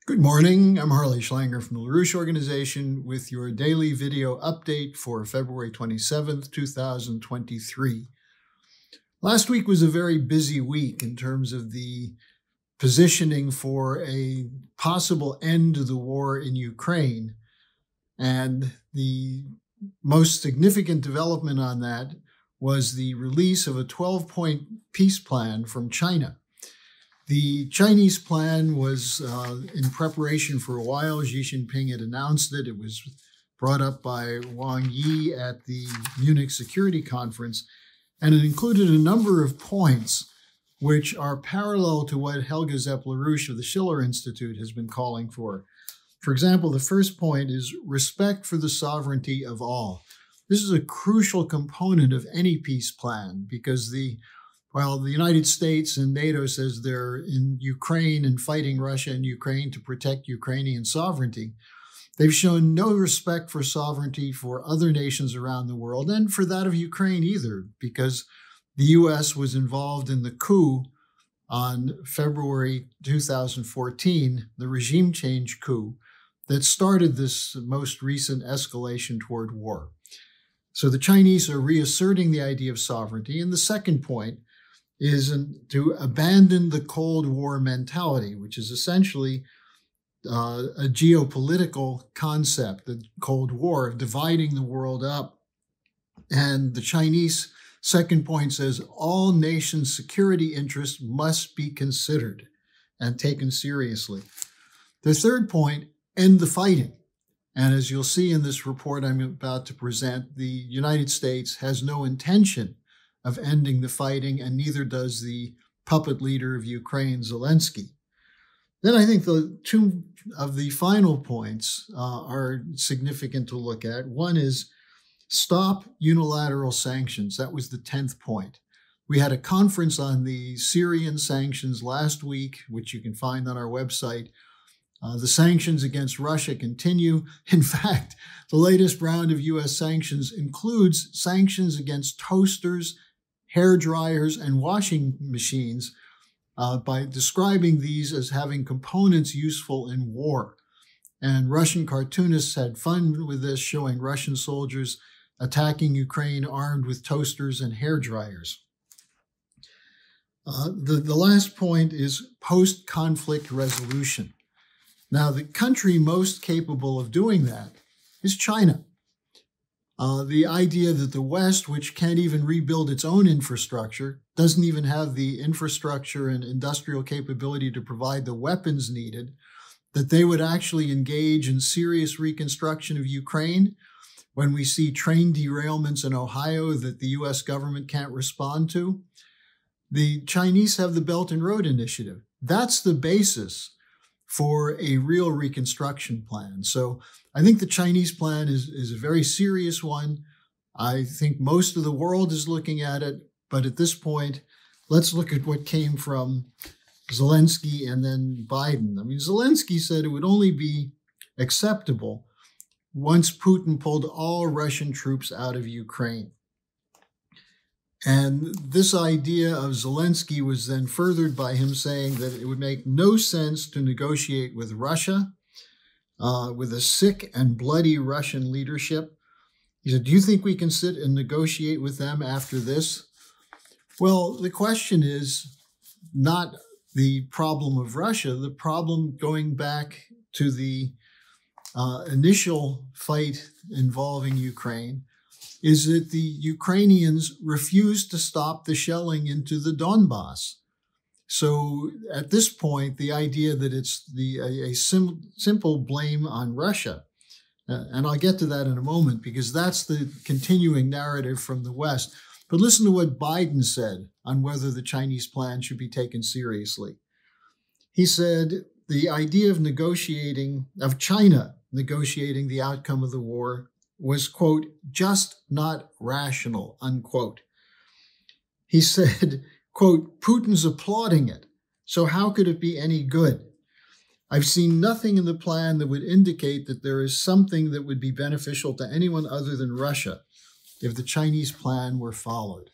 Good morning. I'm Harley Schlanger from the LaRouche Organization with your daily video update for February 27th, 2023. Last week was a very busy week in terms of the positioning for a possible end to the war in Ukraine. And the most significant development on that was the release of a 12-point peace plan from China. The Chinese plan was in preparation for a while. Xi Jinping had announced it. It was brought up by Wang Yi at the Munich Security Conference, and it included a number of points which are parallel to what Helga Zepp-LaRouche of the Schiller Institute has been calling for. For example, the first point is respect for the sovereignty of all. This is a crucial component of any peace plan because while the United States and NATO says they're in Ukraine and fighting Russia and Ukraine to protect Ukrainian sovereignty, they've shown no respect for sovereignty for other nations around the world and for that of Ukraine either, because the U.S. was involved in the coup on February 2014, the regime change coup that started this most recent escalation toward war. So the Chinese are reasserting the idea of sovereignty. And the second point is to abandon the Cold War mentality, which is essentially a geopolitical concept, the Cold War, dividing the world up. And the Chinese second point says all nations' security interests must be considered and taken seriously. The third point, end the fighting. And as you'll see in this report I'm about to present, the United States has no intention of ending the fighting, and neither does the puppet leader of Ukraine, Zelensky. Then I think the two of the final points are significant to look at. One is stop unilateral sanctions. That was the 10th point. We had a conference on the Syrian sanctions last week, which you can find on our website. The sanctions against Russia continue. In fact, the latest round of U.S. sanctions includes sanctions against toasters, hair dryers, and washing machines by describing these as having components useful in war. And Russian cartoonists had fun with this, showing Russian soldiers attacking Ukraine armed with toasters and hair dryers. The last point is post-conflict resolution. Now, the country most capable of doing that is China. The idea that the West, which can't even rebuild its own infrastructure, doesn't even have the infrastructure and industrial capability to provide the weapons needed, that they would actually engage in serious reconstruction of Ukraine when we see train derailments in Ohio that the U.S. government can't respond to. The Chinese have the Belt and Road Initiative. That's the basis for a real reconstruction plan. So I think the Chinese plan is a very serious one. I think most of the world is looking at it, but at this point, let's look at what came from Zelensky and then Biden. I mean, Zelensky said it would only be acceptable once Putin pulled all Russian troops out of Ukraine. And this idea of Zelensky was then furthered by him saying that it would make no sense to negotiate with Russia, with a sick and bloody Russian leadership. He said, do you think we can sit and negotiate with them after this? Well, the question is not the problem of Russia, the problem going back to the initial fight involving Ukraine is that the Ukrainians refused to stop the shelling into the Donbass. So at this point, the idea that it's a simple blame on Russia, and I'll get to that in a moment because that's the continuing narrative from the West. But listen to what Biden said on whether the Chinese plan should be taken seriously. He said the idea of China negotiating the outcome of the war was, quote, just not rational, unquote. He said, quote, Putin's applauding it, so how could it be any good? I've seen nothing in the plan that would indicate that there is something that would be beneficial to anyone other than Russia if the Chinese plan were followed.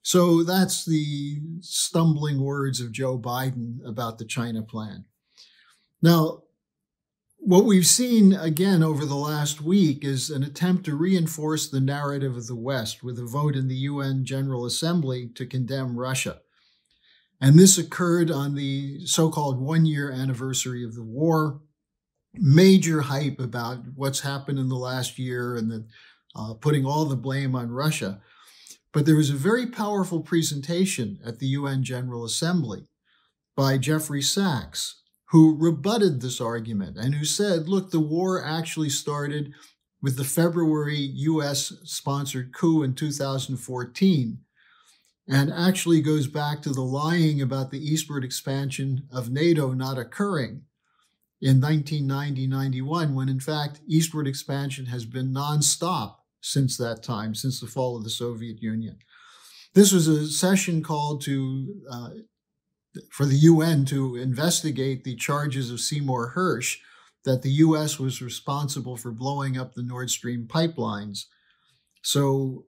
So that's the stumbling words of Joe Biden about the China plan. Now, what we've seen again over the last week is an attempt to reinforce the narrative of the West with a vote in the UN General Assembly to condemn Russia. And this occurred on the so-called one-year anniversary of the war. Major hype about what's happened in the last year and putting all the blame on Russia. But there was a very powerful presentation at the UN General Assembly by Jeffrey Sachs, who rebutted this argument and who said, look, the war actually started with the February US-sponsored coup in 2014 and actually goes back to the lying about the eastward expansion of NATO not occurring in 1990-91, when in fact eastward expansion has been nonstop since that time, since the fall of the Soviet Union. This was a session called for the UN to investigate the charges of Seymour Hersh that the US was responsible for blowing up the Nord Stream pipelines. So,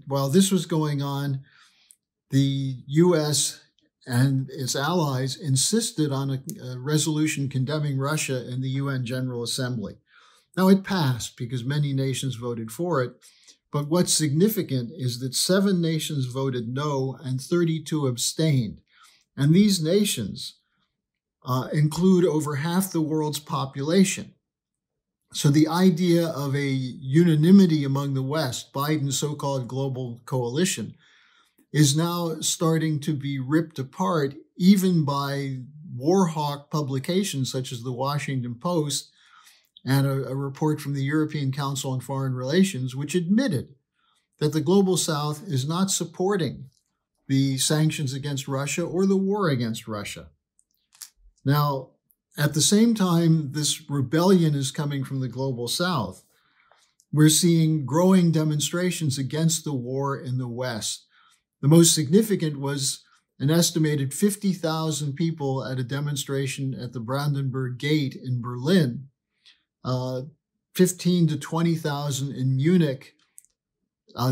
while this was going on, the US and its allies insisted on a resolution condemning Russia in the UN General Assembly. Now, it passed because many nations voted for it, but what's significant is that 7 nations voted no and 32 abstained. And these nations include over half the world's population. So the idea of a unanimity among the West, Biden's so-called global coalition, is now starting to be ripped apart even by war hawk publications such as the Washington Post and a report from the European Council on Foreign Relations, which admitted that the Global South is not supporting the sanctions against Russia or the war against Russia. Now, at the same time this rebellion is coming from the Global South, we're seeing growing demonstrations against the war in the West. The most significant was an estimated 50,000 people at a demonstration at the Brandenburg Gate in Berlin, 15 to 20,000 in Munich,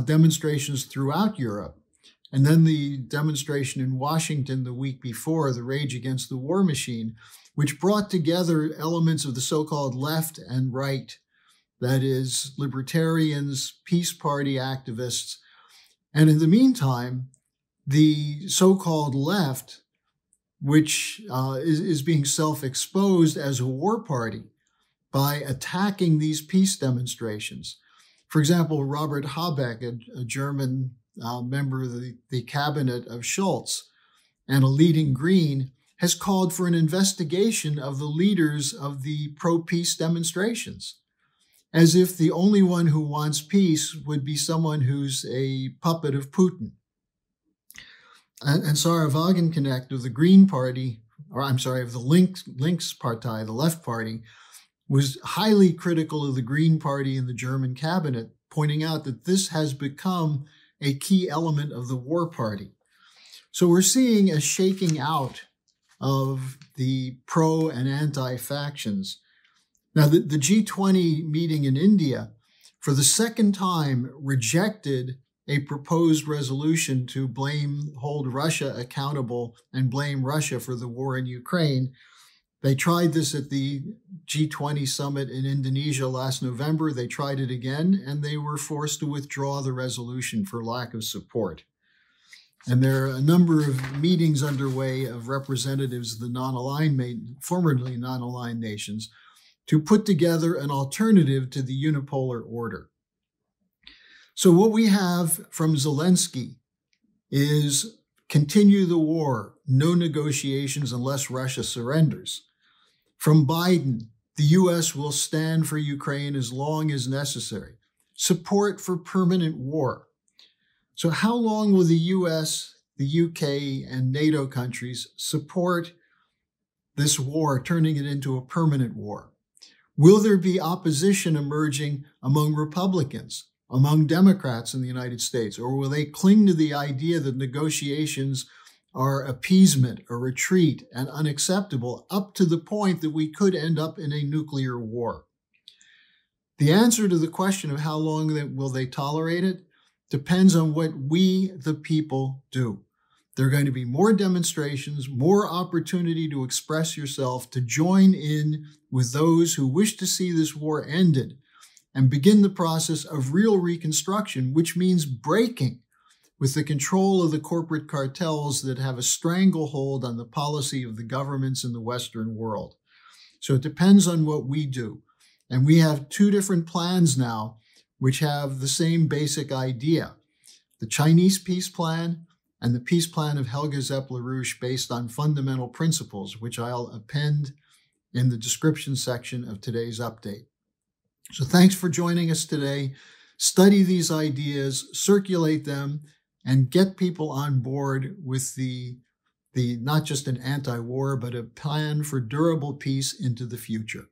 demonstrations throughout Europe. And then the demonstration in Washington the week before, the Rage Against the War Machine, which brought together elements of the so-called left and right, that is, libertarians, peace party activists. And in the meantime, the so-called left, which is being self-exposed as a war party by attacking these peace demonstrations. For example, Robert Habeck, a German member of the cabinet of Schultz and a leading Green, has called for an investigation of the leaders of the pro-peace demonstrations, as if the only one who wants peace would be someone who's a puppet of Putin. And Sarah Wagenknecht of the Green Party, of the Links Partei, the Left Party, was highly critical of the Green Party in the German cabinet, pointing out that this has become a key element of the war party. So we're seeing a shaking out of the pro and anti factions. Now, the G20 meeting in India, for the second time, rejected a proposed resolution to hold Russia accountable and blame Russia for the war in Ukraine. They tried this at the G20 summit in Indonesia last November. They tried it again, and they were forced to withdraw the resolution for lack of support. And there are a number of meetings underway of representatives of the formerly non-aligned nations to put together an alternative to the Unipolar Order. So what we have from Zelensky is continue the war, no negotiations unless Russia surrenders. From Biden, the U.S. will stand for Ukraine as long as necessary. Support for permanent war. So how long will the U.S., the U.K., and NATO countries support this war, turning it into a permanent war? Will there be opposition emerging among Republicans, among Democrats in the United States, or will they cling to the idea that negotiations are appeasement, a retreat, and unacceptable up to the point that we could end up in a nuclear war? The answer to the question of how long will they tolerate it depends on what we, the people, do. There are going to be more demonstrations, more opportunity to express yourself, to join in with those who wish to see this war ended and begin the process of real reconstruction, which means breaking with the control of the corporate cartels that have a stranglehold on the policy of the governments in the Western world. So it depends on what we do. And we have two different plans now, which have the same basic idea. The Chinese peace plan and the peace plan of Helga Zepp-LaRouche, based on fundamental principles, which I'll append in the description section of today's update. So thanks for joining us today. Study these ideas, circulate them, and get people on board with the not just an anti-war, but a plan for durable peace into the future.